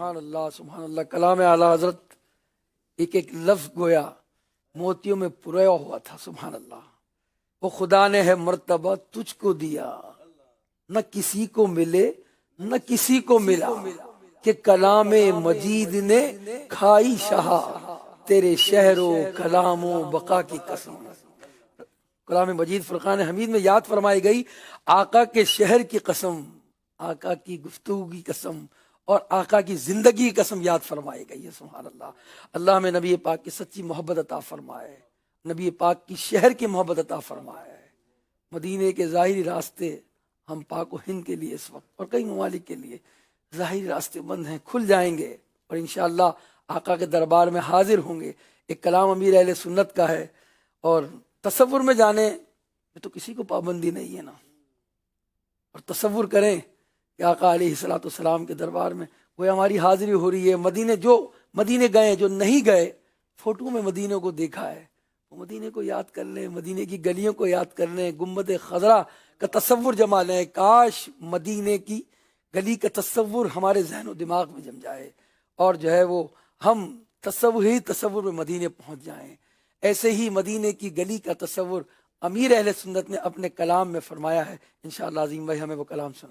سبحان اللہ سبحان اللہ. کلام اعلیٰ حضرت ایک ایک لفظ گویا موتیوں میں پرویا ہوا تھا. سبحان اللہ. وہ خدا نے ہے مرتبہ تجھ کو دیا، نہ کسی کو ملے نہ کسی کو ملا، کہ کلام مجید نے کھائی شہا، تیرے شہر و کلام و بقا کی قسم. کلام مجید فرقان حمید میں یاد فرمائی گئی آقا کے شہر کی قسم، آقا کی گفتگو کی قسم اور آقا کی زندگی کی قسم یاد فرمائی گئی ہے. سبحان اللہ. اللہ ہمیں نبی پاک کی سچی محبت عطا فرمائے، نبی پاک کی شہر کی محبت عطا فرمائے. مدینے کے ظاہری راستے ہم پاک و ہند کے لیے اس وقت اور کئی ممالک کے لیے ظاہری راستے بند ہیں، کھل جائیں گے اور انشاءاللہ آقا کے دربار میں حاضر ہوں گے. ایک کلام امیر اہل سنت کا ہے اور تصور میں جانے میں تو کسی کو پابندی نہیں ہے نا. اور تصور کریں کہ آقا علیہ الصلوۃ والسلام کے دربار میں وہ ہماری حاضری ہو رہی ہے. مدینے گئے، جو نہیں گئے فوٹو میں مدینے کو دیکھا ہے، وہ مدینے کو یاد کر لیں، مدینے کی گلیوں کو یاد کر لیں، گنبد خضرا کا تصور جما لیں. کاش مدینے کی گلی کا تصور ہمارے ذہن و دماغ میں جم جائے اور جو ہے وہ ہم تصور میں مدینے پہنچ جائیں. ایسے ہی مدینے کی گلی کا تصور امیر اہل سنت نے اپنے کلام میں فرمایا ہے. انشاءاللہ عظیم بھائی ہمیں وہ کلام سنا.